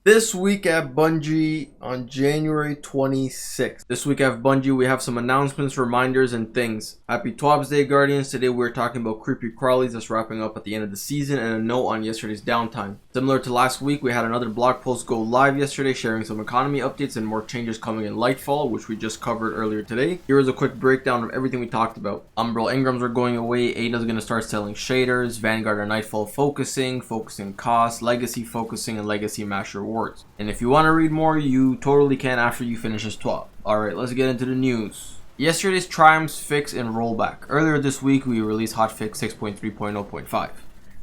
This week at Bungie on January 26th. This week at Bungie, we have some announcements, reminders, and things. Happy Twab's Day, Guardians. Today we're talking about creepy crawlies that's wrapping up at the end of the season and a note on yesterday's downtime. Similar to last week, we had another blog post go live yesterday sharing some economy updates and more changes coming in Lightfall, which we just covered earlier today. Here is a quick breakdown of everything we talked about. Umbral Engrams are going away, Ada's going to start selling shaders, Vanguard and Nightfall focusing costs, Legacy focusing, and Legacy Mash rewards. And if you want to read more, you totally can after you finish this Twab. Alright, let's get into the news. Yesterday's Triumphs fix and rollback. Earlier this week, we released hotfix 6.3.0.5.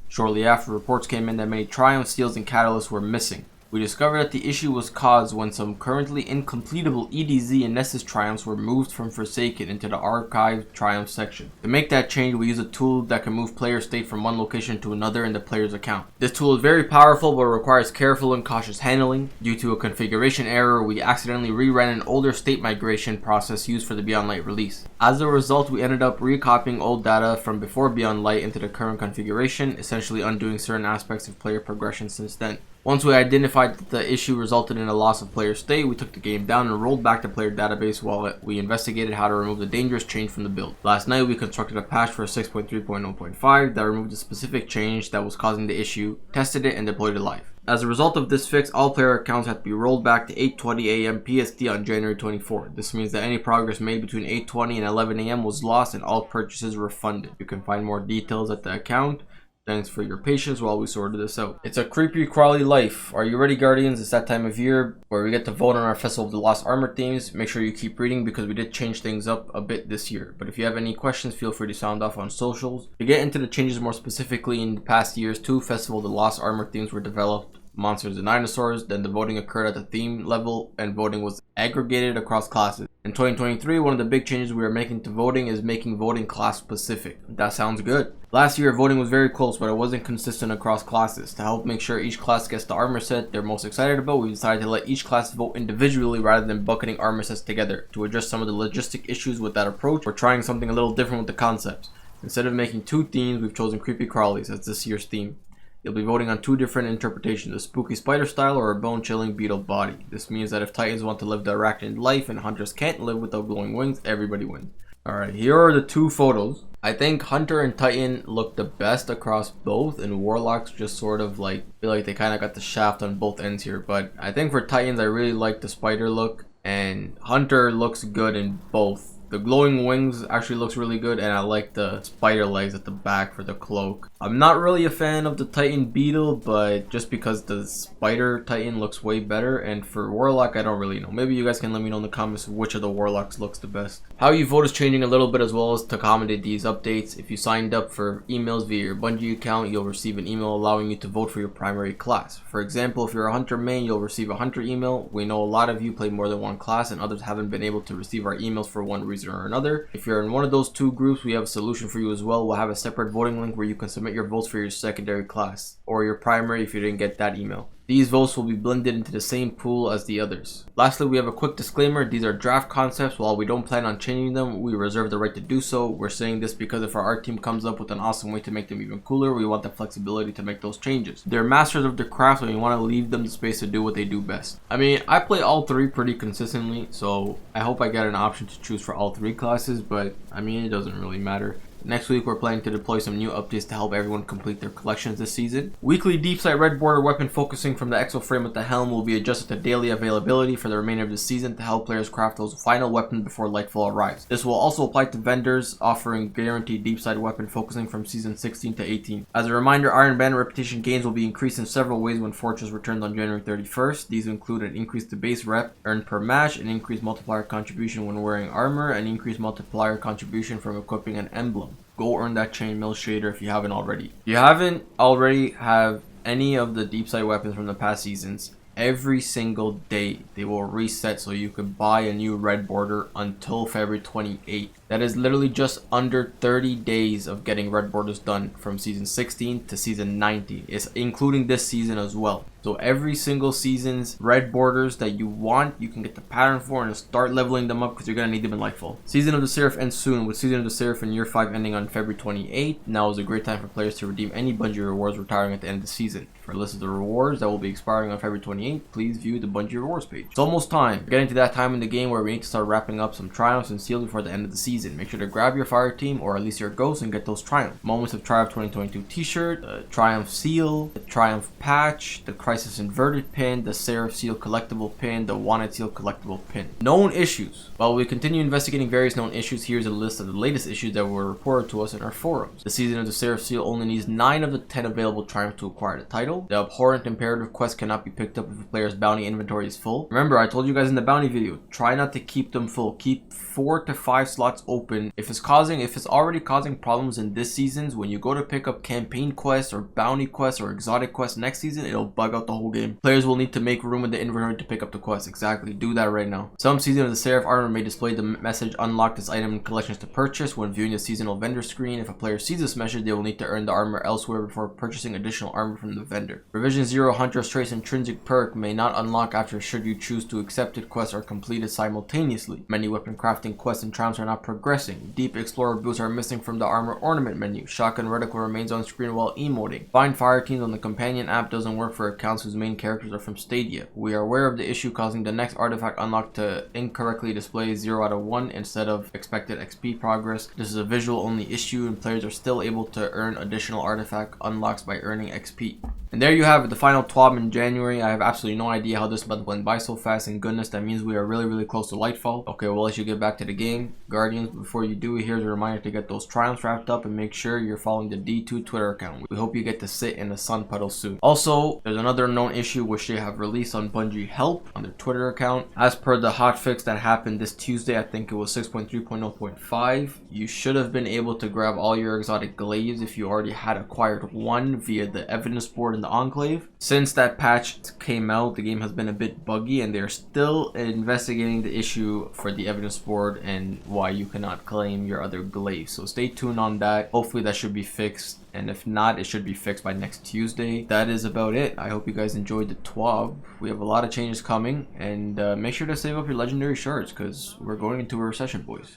Shortly after, reports came in that many Triumph seals and catalysts were missing. We discovered that the issue was caused when some currently incompletable EDZ and Nessus Triumphs were moved from Forsaken into the Archived Triumph section. To make that change, we use a tool that can move player state from one location to another in the player's account. This tool is very powerful but requires careful and cautious handling. Due to a configuration error, we accidentally reran an older state migration process used for the Beyond Light release. As a result, we ended up recopying old data from before Beyond Light into the current configuration, essentially undoing certain aspects of player progression since then. Once we identified that the issue resulted in a loss of player state, we took the game down and rolled back the player database while we investigated how to remove the dangerous change from the build. Last night, we constructed a patch for 6.3.0.5 that removed the specific change that was causing the issue, tested it, and deployed it live. As a result of this fix, all player accounts had to be rolled back to 8:20 AM PST on January 24th. This means that any progress made between 8:20 and 11 AM was lost and all purchases were funded. You can find more details at the account. Thanks for your patience while we sorted this out. It's a creepy crawly life. Are you ready, Guardians? It's that time of year where we get to vote on our Festival of the Lost Armor themes. Make sure you keep reading because we did change things up a bit this year. But if you have any questions, feel free to sound off on socials. To get into the changes more specifically, in the past years, 2 Festival of the Lost Armor themes were developed. Monsters and Dinosaurs, then the voting occurred at the theme level and voting was aggregated across classes. In 2023, one of the big changes we are making to voting is making voting class specific. That sounds good. Last year, voting was very close, but it wasn't consistent across classes. To help make sure each class gets the armor set they're most excited about, we decided to let each class vote individually rather than bucketing armor sets together. To address some of the logistic issues with that approach, we're trying something a little different with the concepts. Instead of making 2 themes, we've chosen creepy crawlies as this year's theme. You'll be voting on 2 different interpretations, a spooky spider style or a bone-chilling beetle body. This means that if Titans want to live the arachnid life and Hunters can't live without glowing wings, everybody wins. Alright, here are the 2 photos. I think Hunter and Titan look the best across both, and Warlocks just sort of like, feel like they kind of got the shaft on both ends here. But I think for Titans, I really like the spider look, and Hunter looks good in both. The glowing wings actually looks really good, and I like the spider legs at the back for the cloak. I'm not really a fan of the Titan Beetle, but just because the spider Titan looks way better, and for Warlock, I don't really know. Maybe you guys can let me know in the comments which of the Warlocks looks the best. How you vote is changing a little bit as well as to accommodate these updates. If you signed up for emails via your Bungie account, you'll receive an email allowing you to vote for your primary class. For example, if you're a Hunter main, you'll receive a Hunter email. We know a lot of you play more than one class, and others haven't been able to receive our emails for one reason or another. If you're in one of those 2 groups, we have a solution for you as well. We'll have a separate voting link where you can submit your votes for your secondary class or your primary if you didn't get that email. These votes will be blended into the same pool as the others. Lastly, we have a quick disclaimer. These are draft concepts. While we don't plan on changing them, we reserve the right to do so. We're saying this because if our art team comes up with an awesome way to make them even cooler, we want the flexibility to make those changes. They're masters of their craft and we want to leave them the space to do what they do best. I mean, I play all 3 pretty consistently, so I hope I get an option to choose for all 3 classes, but I mean, it doesn't really matter. Next week, we're planning to deploy some new updates to help everyone complete their collections this season. Weekly deep sight red border weapon focusing from the exo frame with the helm will be adjusted to daily availability for the remainder of the season to help players craft those final weapons before Lightfall arrives. This will also apply to vendors offering guaranteed deep sight weapon focusing from season 16 to 18. As a reminder, Iron Band reputation gains will be increased in several ways when Fortress returns on January 31st. These include an increase to base rep earned per match, an increased multiplier contribution when wearing armor, and increased multiplier contribution from equipping an emblem. Go earn that chainmail shader if you haven't already. If you haven't already have any of the deep sight weapons from the past seasons, every single day they will reset so you can buy a new red border until February 28th. That is literally just under 30 days of getting red borders done from season 16 to season 19. It's including this season as well. So every single season's red borders that you want, you can get the pattern for and start leveling them up because you're going to need them in Lightfall. Season of the Seraph ends soon, with Season of the Seraph in Year 5 ending on February 28th. Now is a great time for players to redeem any Bungie rewards retiring at the end of the season. For a list of the rewards that will be expiring on February 28th, please view the Bungie rewards page. It's almost time. We're getting to that time in the game where we need to start wrapping up some triumphs and seals before the end of the season. Make sure to grab your fire team or at least your ghost and get those triumphs. Moments of Triumph 2022 t-shirt, the Triumph seal, the Triumph patch, the Crisis inverted pin, the Seraph seal collectible pin, the Wanted seal collectible pin. Known issues. While we continue investigating various known issues, here's a list of the latest issues that were reported to us in our forums. The Season of the Seraph seal only needs 9 of the 10 available triumphs to acquire the title. The Abhorrent Imperative quest cannot be picked up if a player's bounty inventory is full. Remember, I told you guys in the bounty video, try not to keep them full. Keep 4 to 5 slots open. If it's already causing problems in this season's, when you go to pick up campaign quests or bounty quests or exotic quests next season, it'll bug out the whole game. Players will need to make room in the inventory to pick up the quest. Exactly, do that right now. Some Season of the Seraph armor may display the message unlock this item in collections to purchase when viewing the seasonal vendor screen. If a player sees this message, they will need to earn the armor elsewhere before purchasing additional armor from the vendor. Revision 0 Hunter's Trace intrinsic perk may not unlock after should you choose to accepted quests are completed simultaneously. Many weapon crafting quests and triumphs are not progressing. Deep Explorer boots are missing from the armor ornament menu. Shotgun reticle remains on screen while emoting. Find fire teams on the companion app doesn't work for accounts whose main characters are from Stadia. We are aware of the issue causing the next artifact unlock to incorrectly display 0 out of 1 instead of expected XP progress. This is a visual only issue and players are still able to earn additional artifact unlocks by earning XP. And there you have it, the final Twab in January. I have absolutely no idea how this month went by so fast, and goodness, that means we are really close to Lightfall. Okay, we'll let you get back to the game. Guardians, before you do, here's a reminder to get those triumphs wrapped up and make sure you're following the D2 Twitter account. We hope you get to sit in the sun puddle soon. Also, there's another known issue which they have released on Bungie Help on their Twitter account. As per the hotfix that happened this Tuesday, I think it was 6.3.0.5, you should have been able to grab all your exotic glaives if you already had acquired one via the evidence board in the Enclave. Since that patch came out, the game has been a bit buggy and they're still investigating the issue for the evidence board and why you cannot claim your other glaives. So stay tuned on that. Hopefully that should be fixed, and if not, it should be fixed by next Tuesday. That is about it. I hope you guys enjoyed the Twab. We have a lot of changes coming, and make sure to save up your legendary shards because we're going into a recession, boys.